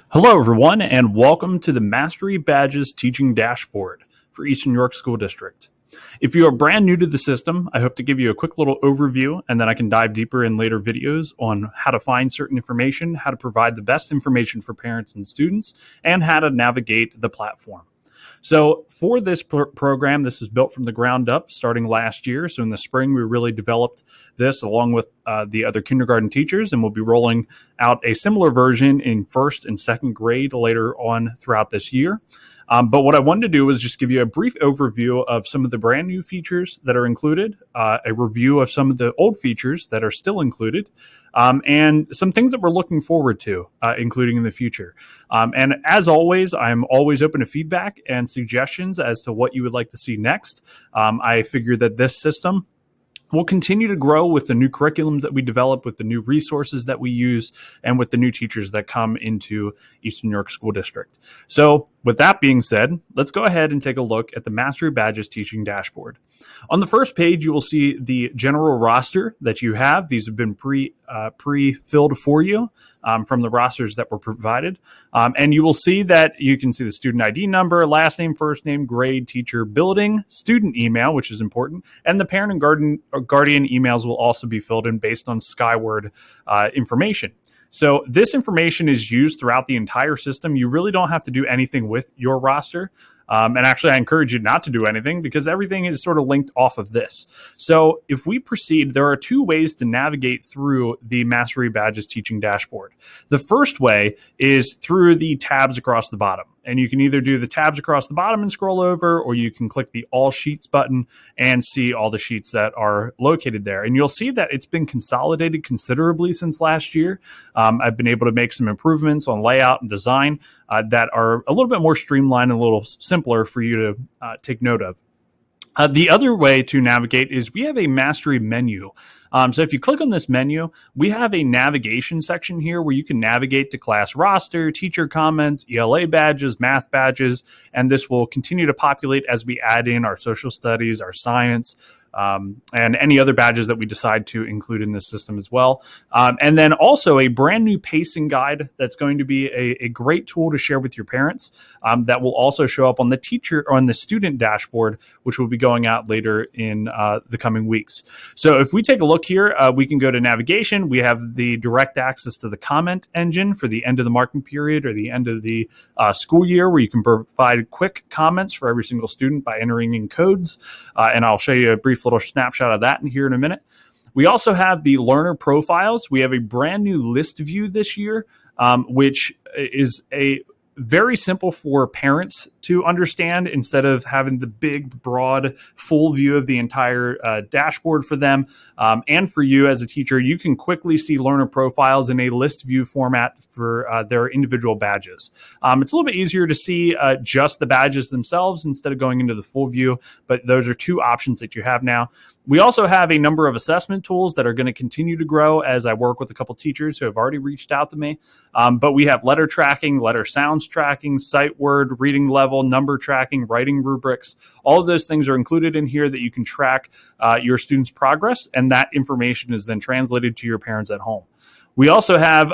Hello, everyone, and welcome to the Mastery Badges Teaching Dashboard for Eastern York School District. If you are brand new to the system, I hope to give you a quick little overview, and then I can dive deeper in later videos on how to find certain information, how to provide the best information for parents and students, and how to navigate the platform. So for this program, this was built from the ground up starting last year. So in the spring, we really developed this along with the other kindergarten teachers, and we'll be rolling out a similar version in first and second grade later on throughout this year. But what I wanted to do was just give you a brief overview of some of the brand new features that are included, a review of some of the old features that are still included, and some things that we're looking forward to, including in the future. And as always, I'm always open to feedback and suggestions as to what you would like to see next. I figure that this system will continue to grow with the new curriculums that we develop, with the new resources that we use, and with the new teachers that come into Eastern York School District. So with that being said, let's go ahead and take a look at the Mastery Badges Teaching Dashboard. On the first page, you will see the general roster that you have. These have been pre-filled for you from the rosters that were provided. And you will see that you can see the student ID number, last name, first name, grade, teacher, building, student email, which is important, and the parent and guardian emails will also be filled in based on Skyward information. So this information is used throughout the entire system. You really don't have to do anything with your roster. And actually, I encourage you not to do anything because everything is sort of linked off of this. So if we proceed, there are two ways to navigate through the Mastery Badges Teaching Dashboard. The first way is through the tabs across the bottom. And you can either do the tabs across the bottom and scroll over, or you can click the All Sheets button and see all the sheets that are located there. And you'll see that it's been consolidated considerably since last year. I've been able to make some improvements on layout and design that are a little bit more streamlined and a little simpler for you to take note of. The other way to navigate is we have a Mastery menu. So if you click on this menu, we have a navigation section here where you can navigate to class roster, teacher comments, ELA badges, math badges, and this will continue to populate as we add in our social studies, our science, and any other badges that we decide to include in this system as well. And then also a brand new pacing guide that's going to be a great tool to share with your parents that will also show up on the teacher or on the student dashboard, which will be going out later in the coming weeks. So if we take a look here, we can go to navigation. We have the direct access to the comment engine for the end of the marking period or the end of the school year, where you can provide quick comments for every single student by entering in codes. And I'll show you a brief little snapshot of that in here in a minute. We also have the learner profiles. We have a brand new list view this year, which is a very simple for parents to understand instead of having the big, broad, full view of the entire dashboard for them. And for you as a teacher, you can quickly see learner profiles in a list view format for their individual badges. It's a little bit easier to see just the badges themselves instead of going into the full view, but those are two options that you have now. We also have a number of assessment tools that are going to continue to grow as I work with a couple teachers who have already reached out to me. But we have letter tracking, letter sounds tracking, sight word, reading level, number tracking, writing rubrics. All of those things are included in here that you can track your students' progress, and that information is then translated to your parents at home. We also have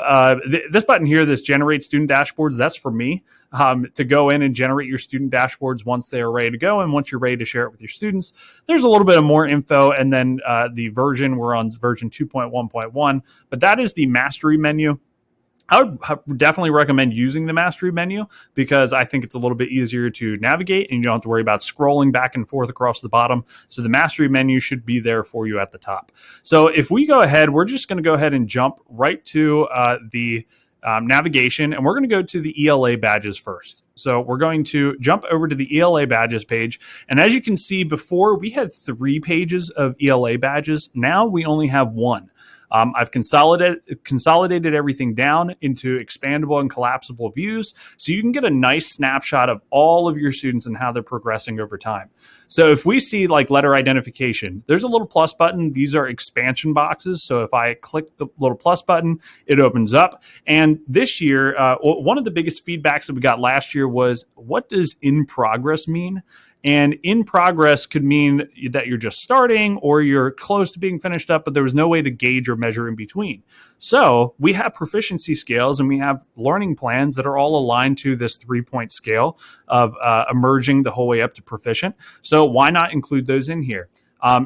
this button here, this Generate Student Dashboards. That's for me to go in and generate your student dashboards once they are ready to go. And once you're ready to share it with your students, there's a little bit of more info. And then the version, we're on version 2.1.1, but that is the Mastery menu. I would definitely recommend using the Mastery menu because I think it's a little bit easier to navigate and you don't have to worry about scrolling back and forth across the bottom. So the Mastery menu should be there for you at the top. So if we go ahead, we're just going to go ahead and jump right to the navigation, and we're going to go to the ELA badges first. So we're going to jump over to the ELA badges page. And as you can see, before we had 3 pages of ELA badges. Now we only have 1. I've consolidated everything down into expandable and collapsible views so you can get a nice snapshot of all of your students and how they're progressing over time. So if we see like letter identification, there's a little plus button. These are expansion boxes. So if I click the little plus button, it opens up. And this year, one of the biggest feedbacks that we got last year was, what does in progress mean? And in progress could mean that you're just starting or you're close to being finished up, but there was no way to gauge or measure in between. So we have proficiency scales and we have learning plans that are all aligned to this 3-point scale of emerging the whole way up to proficient. So why not include those in here?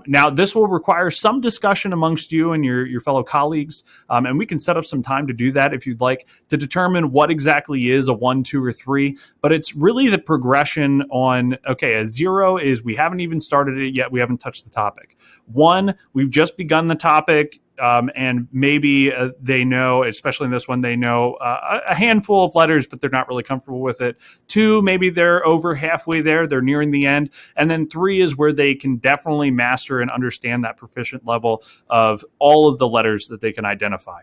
Now, this will require some discussion amongst you and your fellow colleagues, and we can set up some time to do that if you'd like, to determine what exactly is a 1, 2, or 3. But it's really the progression on, okay, a 0 is we haven't even started it yet. We haven't touched the topic. 1, we've just begun the topic. And maybe they know, especially in this one, they know a handful of letters, but they're not really comfortable with it. 2, maybe they're over halfway there. They're nearing the end. And then 3 is where they can definitely master and understand that proficient level of all of the letters that they can identify.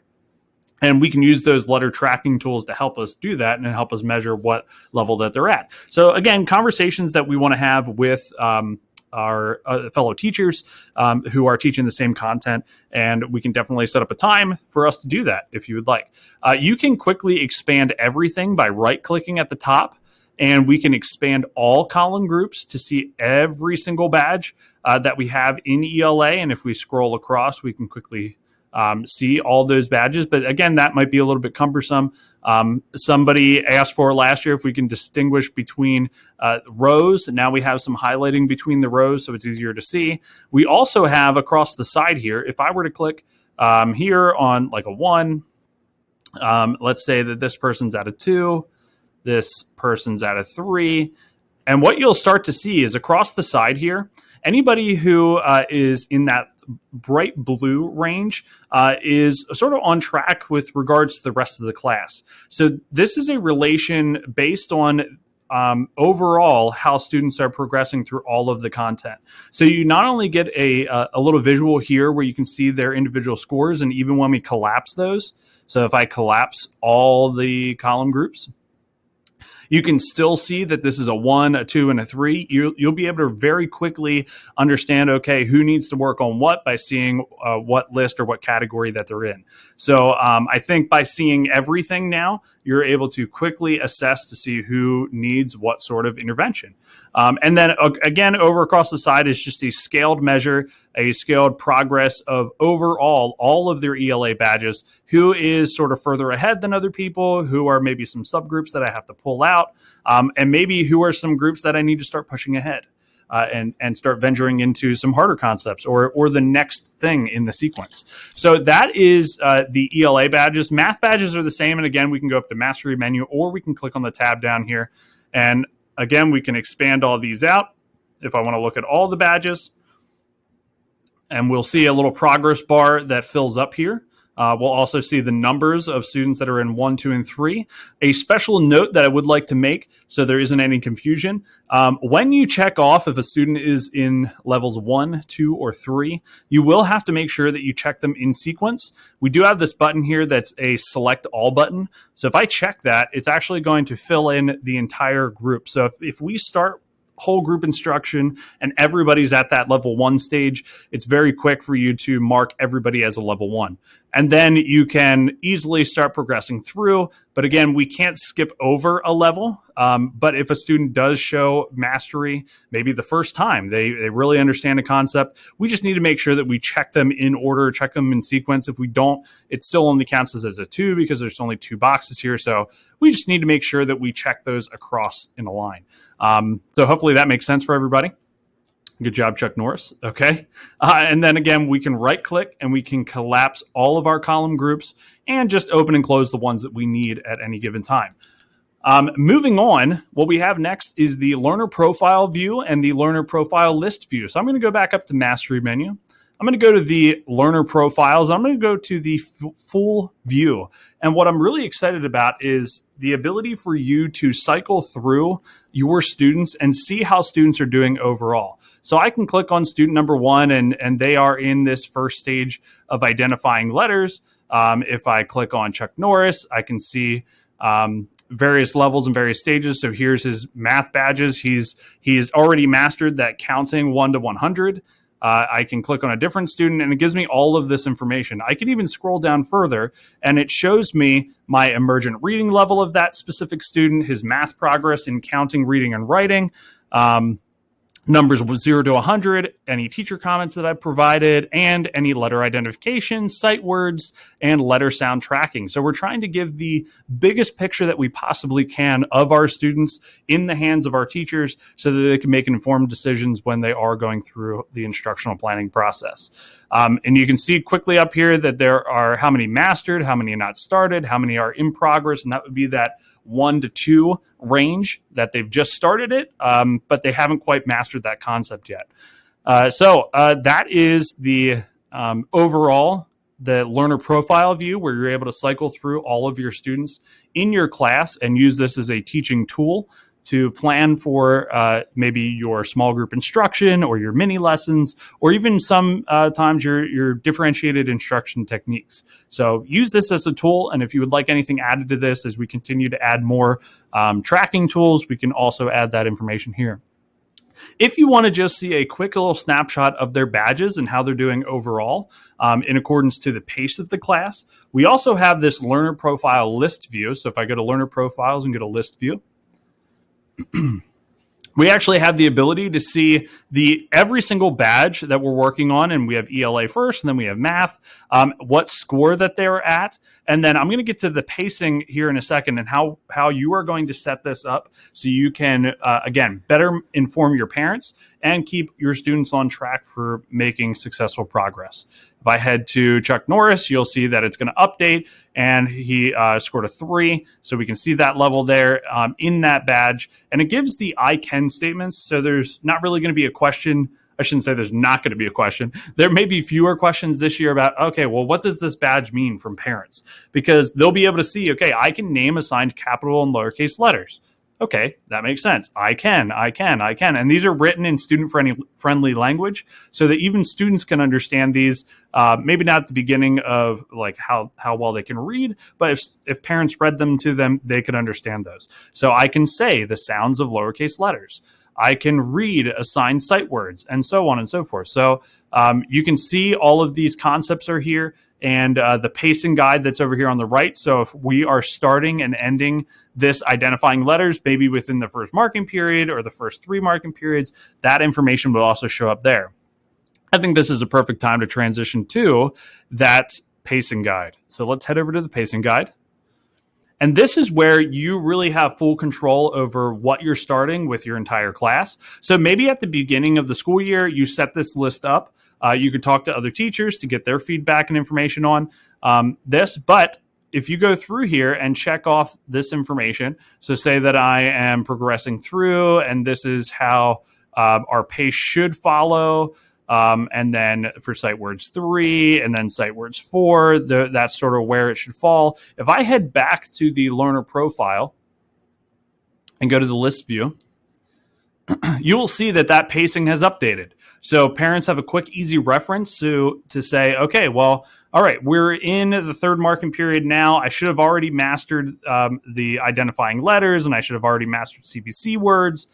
And we can use those letter tracking tools to help us do that and help us measure what level that they're at. So again, conversations that we want to have with our fellow teachers who are teaching the same content, and we can definitely set up a time for us to do that if you would like. You can quickly expand everything by right-clicking at the top, and we can expand all column groups to see every single badge that we have in ELA, and if we scroll across, we can quickly see all those badges. But again, that might be a little bit cumbersome. Somebody asked for last year if we can distinguish between rows. Now we have some highlighting between the rows, so it's easier to see. We also have across the side here, if I were to click here on like a 1, let's say that this person's at a 2, this person's at a 3. And what you'll start to see is across the side here, anybody who is in that bright blue range is sort of on track with regards to the rest of the class. So this is a relation based on overall how students are progressing through all of the content. So you not only get a little visual here where you can see their individual scores, and even when we collapse those, so if I collapse all the column groups, you can still see that this is a 1, a 2, and a 3. You'll be able to very quickly understand, okay, who needs to work on what by seeing what list or what category that they're in. So I think by seeing everything now, you're able to quickly assess to see who needs what sort of intervention. And then again, over across the side is just a scaled measure, a scaled progress of overall all of their ELA badges, who is sort of further ahead than other people, who are maybe some subgroups that I have to pull out, and maybe who are some groups that I need to start pushing ahead. And start venturing into some harder concepts or the next thing in the sequence. So that is the ELA badges. Math badges are the same. And again, we can go up to Mastery menu, or we can click on the tab down here. And again, we can expand all these out if I want to look at all the badges. And we'll see a little progress bar that fills up here. We'll also see the numbers of students that are in 1, 2, and 3. A special note that I would like to make so there isn't any confusion. When you check off if a student is in levels 1, 2, or 3, you will have to make sure that you check them in sequence. We do have this button here that's a select all button. So if I check that, it's actually going to fill in the entire group. So if we start whole group instruction and everybody's at that level 1 stage, it's very quick for you to mark everybody as a level 1. And then you can easily start progressing through. But again, we can't skip over a level. But if a student does show mastery, maybe the first time they really understand a concept, we just need to make sure that we check them in order, check them in sequence. If we don't, it still only counts as a 2 because there's only 2 boxes here. So we just need to make sure that we check those across in a line. So hopefully that makes sense for everybody. Good job, Chuck Norris. Okay. And then again, we can right click and we can collapse all of our column groups and just open and close the ones that we need at any given time. Moving on, what we have next is the learner profile view and the learner profile list view. So I'm going to go back up to Mastery menu. I'm going to go to the learner profiles. I'm going to go to the full view. And what I'm really excited about is the ability for you to cycle through your students and see how students are doing overall. So I can click on student number 1 and they are in this first stage of identifying letters. If I click on Chuck Norris, I can see various levels and various stages. So here's his math badges. He's already mastered that counting 1 to 100. I can click on a different student and it gives me all of this information. I can even scroll down further and it shows me my emergent reading level of that specific student, his math progress in counting, reading, and writing. numbers 0 to 100, any teacher comments that I provided, and any letter identification, sight words, and letter sound tracking. So we're trying to give the biggest picture that we possibly can of our students in the hands of our teachers so that they can make informed decisions when they are going through the instructional planning process. And you can see quickly up here that there are how many mastered, how many not started, how many are in progress, and that would be that 1 to 2 range that they've just started it, but they haven't quite mastered that concept yet. So that is the overall, the learner profile view, where you're able to cycle through all of your students in your class and use this as a teaching tool to plan for maybe your small group instruction or your mini lessons, or even sometimes your differentiated instruction techniques. So use this as a tool. And if you would like anything added to this as we continue to add more tracking tools, we can also add that information here. If you want to just see a quick little snapshot of their badges and how they're doing overall in accordance to the pace of the class, we also have this learner profile list view. So if I go to learner profiles and go to list view, we actually have the ability to see every single badge that we're working on, and we have ELA first, and then we have math, what score that they're at, and then I'm going to get to the pacing here in a second and how you are going to set this up so you can, again, better inform your parents and keep your students on track for making successful progress. If I head to Chuck Norris, you'll see that it's going to update, and he scored a 3. So we can see that level there in that badge. And it gives the I can statements. So there's not really going to be a question. I shouldn't say there's not going to be a question. There may be fewer questions this year about, okay, well, what does this badge mean from parents? Because they'll be able to see, okay, I can name assigned capital and lowercase letters. Okay, that makes sense. I can. And these are written in student-friendly language so that even students can understand these, maybe not at the beginning of like how well they can read, but if parents read them to them, they could understand those. So I can say the sounds of lowercase letters. I can read assigned sight words, and so on and so forth. So you can see all of these concepts are here, and the pacing guide that's over here on the right. So if we are starting and ending this identifying letters, maybe within the first marking period or the first 3 marking periods, that information will also show up there. I think this is a perfect time to transition to that pacing guide. So let's head over to the pacing guide. And this is where you really have full control over what you're starting with your entire class. So maybe at the beginning of the school year, you set this list up. You could talk to other teachers to get their feedback and information on this. But if you go through here and check off this information, so say that I am progressing through and this is how our pace should follow. And then for sight words 3 and then sight words 4, that's sort of where it should fall. If I head back to the learner profile and go to the list view, you will see that pacing has updated. So parents have a quick, easy reference to say, okay, well, all right, we're in the 3rd marking period now. I should have already mastered the identifying letters, and I should have already mastered CVC words.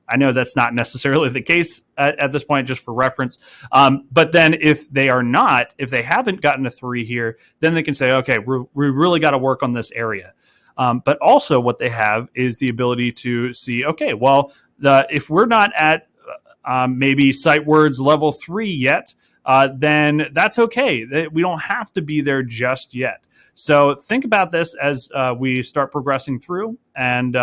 I know that's not necessarily the case at this point, just for reference. But then if they haven't gotten a 3 here, then they can say, okay, we really got to work on this area. But also what they have is the ability to see, okay, well, if we're not at maybe sight words level 3 yet, then that's okay. We don't have to be there just yet. So think about this as we start progressing through. And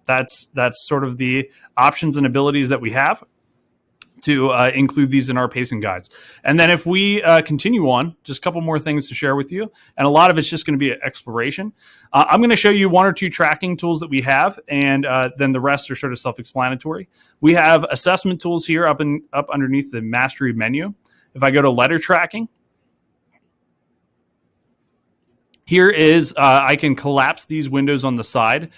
that's sort of the options and abilities that we have to include these in our pacing guides. And then if we continue on, just a couple more things to share with you. And a lot of it's just going to be an exploration. I'm going to show you 1 or 2 tracking tools that we have, and then the rest are sort of self-explanatory. We have assessment tools here up underneath the mastery menu. If I go to letter tracking, here is, I can collapse these windows on the side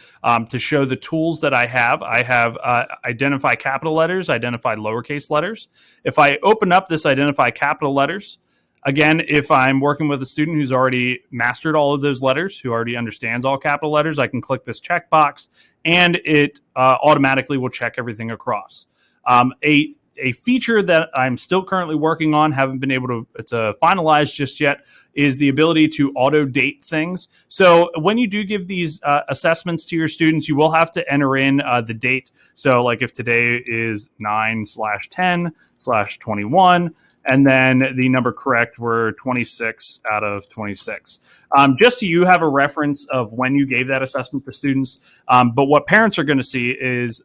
to show the tools that I have. I have identify capital letters, identify lowercase letters. If I open up this identify capital letters, again, if I'm working with a student who's already mastered all of those letters, who already understands all capital letters, I can click this checkbox, and it automatically will check everything across. a feature that I'm still currently working on, haven't been able to finalize just yet, is the ability to auto date things. So when you do give these assessments to your students, you will have to enter in the date. So like if today is 9/10/21, and then the number correct were 26 out of 26. Just so you have a reference of when you gave that assessment to students. But what parents are going to see is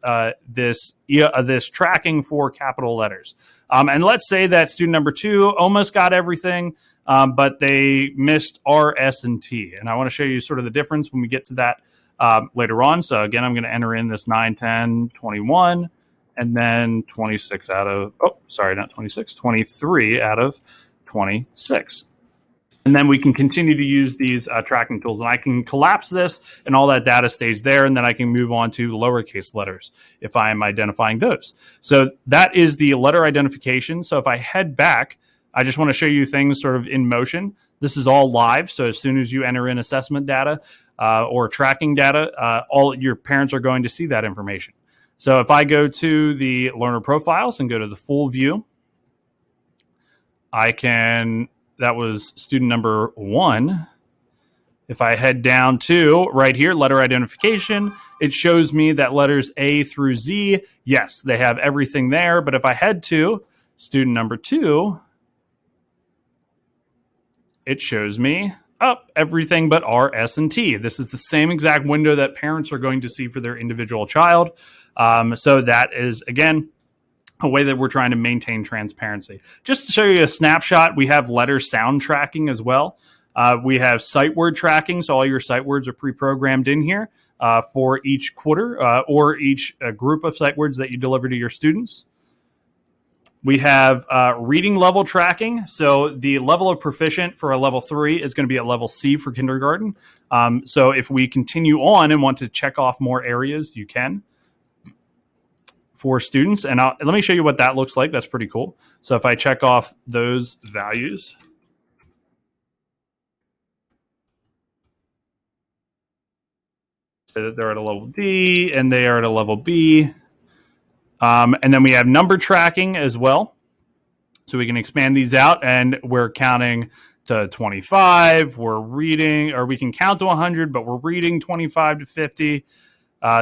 this tracking for capital letters. And let's say that student number 2 almost got everything, but they missed R, S, and T. And I want to show you sort of the difference when we get to that later on. So again, I'm going to enter in this 9/10/21. And then 26 out of, oh, sorry, not 26, 23 out of 26. And then we can continue to use these tracking tools. And I can collapse this and all that data stays there. And then I can move on to lowercase letters if I am identifying those. So that is the letter identification. So if I head back, I just want to show you things sort of in motion. This is all live. So as soon as you enter in assessment data or tracking data, all your parents are going to see that information. So if I go to the learner profiles and go to the full view, that was student number 1. If I head down to right here, letter identification, it shows me that letters A through Z, yes, they have everything there. But if I head to student number 2, it shows me everything but R, S, and T. This is the same exact window that parents are going to see for their individual child. So that is, again, a way that we're trying to maintain transparency. Just to show you a snapshot, we have letter sound tracking as well. We have sight word tracking, so all your sight words are pre-programmed in here for each quarter or each group of sight words that you deliver to your students. We have reading level tracking. So the level of proficient for a level 3 is going to be at level C for kindergarten. So if we continue on and want to check off more areas, you can for students. And let me show you what that looks like. That's pretty cool. So if I check off those values, so that they're at a level D and they are at a level B. And then we have number tracking as well. So we can expand these out, and we're counting to 25. We're reading, or we can count to 100, but we're reading 25 to 50,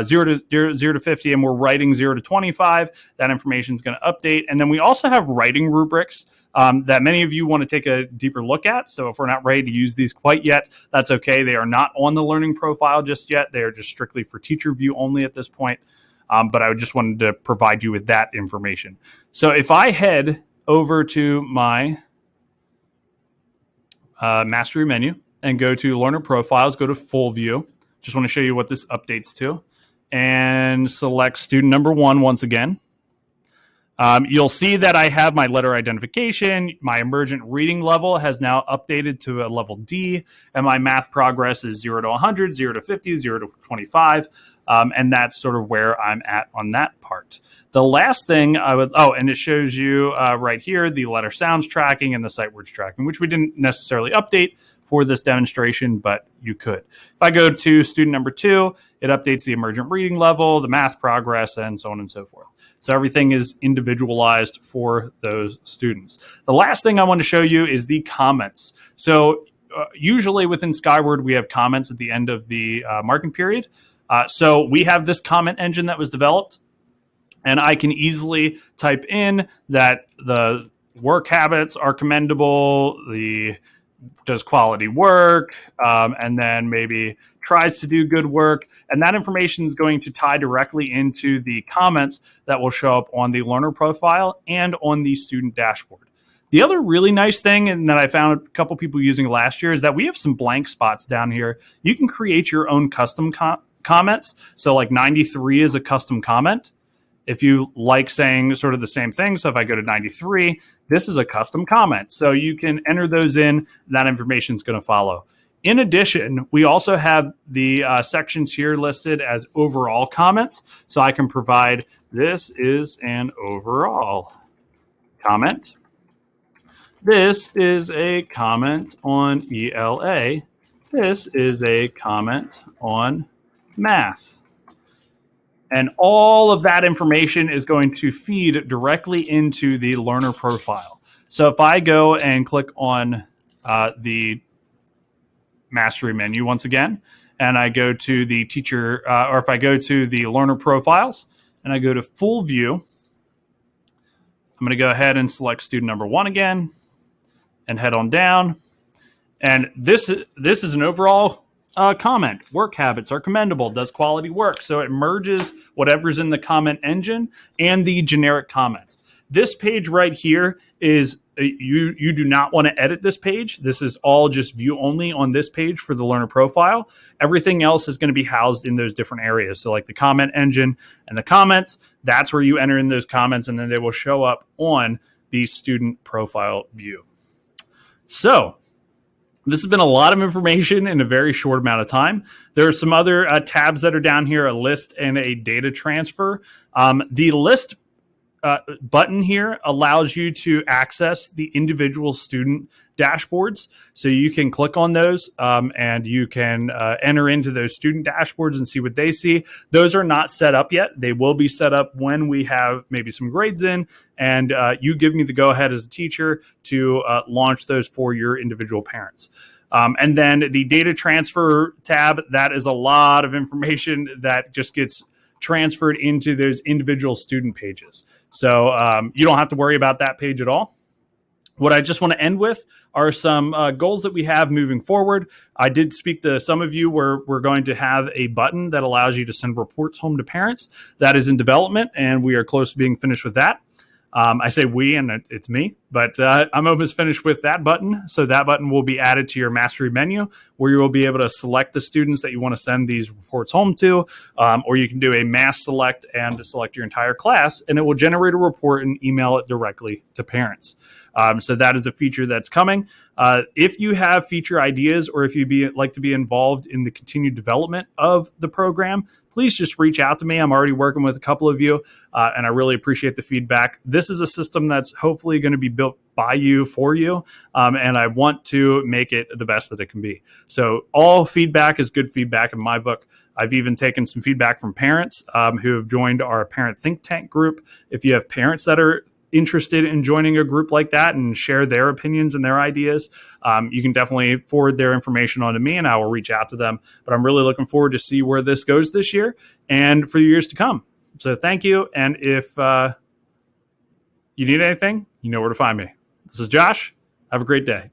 0 to 50, and we're writing 0 to 25. That information is going to update. And then we also have writing rubrics that many of you want to take a deeper look at. So if we're not ready to use these quite yet, that's okay. They are not on the learning profile just yet. They are just strictly for teacher view only at this point. But I just wanted to provide you with that information. So if I head over to my mastery menu and go to learner profiles, go to full view. Just want to show you what this updates to, and select student number 1 once again. You'll see that I have my letter identification. My emergent reading level has now updated to a level D, and my math progress is 0 to 100, 0 to 50, 0 to 25. And that's sort of where I'm at on that part. The last thing and it shows you right here, the letter sounds tracking and the sight words tracking, which we didn't necessarily update for this demonstration, but you could. If I go to student number 2, it updates the emergent reading level, the math progress, and so on and so forth. So everything is individualized for those students. The last thing I want to show you is the comments. So usually within Skyward, we have comments at the end of the marking period. So we have this comment engine that was developed, and I can easily type in that the work habits are commendable, does quality work, and then maybe tries to do good work. And that information is going to tie directly into the comments that will show up on the learner profile and on the student dashboard. The other really nice thing, and that I found a couple people using last year, is that we have some blank spots down here. You can create your own custom comments. So like 93 is a custom comment. If you like saying sort of the same thing, so if I go to 93, this is a custom comment. So you can enter those in, that information is going to follow. In addition, we also have the sections here listed as overall comments. So I can provide, this is an overall comment. This is a comment on ELA. This is a comment on math. And all of that information is going to feed directly into the learner profile. So if I go and click on the mastery menu once again, and I go to the teacher, or if I go to the learner profiles and I go to full view, I'm going to go ahead and select student number 1 again and head on down. And this is an overall comment. Work habits are commendable, does quality work. So it merges whatever's in the comment engine and the generic comments. This page right here is, you do not want to edit this page. This is all just view only on this page for the learner profile. Everything else is going to be housed in those different areas. So like the comment engine and the comments, that's where you enter in those comments, and then they will show up on the student profile view. So this has been a lot of information in a very short amount of time. There are some other tabs that are down here, a list and a data transfer. The list button here allows you to access the individual student dashboards. So you can click on those and you can enter into those student dashboards and see what they see. Those are not set up yet. They will be set up when we have maybe some grades in, and you give me the go-ahead as a teacher to launch those for your individual parents. And then the data transfer tab, that is a lot of information that just gets transferred into those individual student pages. So you don't have to worry about that page at all. What I just want to end with are some goals that we have moving forward. I did speak to some of you where we're going to have a button that allows you to send reports home to parents. That is in development, and we are close to being finished with that. I say we, and it's me, but I'm almost finished with that button. So that button will be added to your mastery menu, where you will be able to select the students that you want to send these reports home to, or you can do a mass select and select your entire class, and it will generate a report and email it directly to parents. So that is a feature that's coming. If you have feature ideas, or if you'd like to be involved in the continued development of the program, please just reach out to me. I'm already working with a couple of you, and I really appreciate the feedback. This is a system that's hopefully going to be built by you, for you, and I want to make it the best that it can be. So all feedback is good feedback in my book. I've even taken some feedback from parents who have joined our parent think tank group. If you have parents that are interested in joining a group like that and share their opinions and their ideas, you can definitely forward their information on to me, and I will reach out to them. But I'm really looking forward to see where this goes this year and for the years to come. So thank you. And if you need anything, you know where to find me. This is Josh. Have a great day.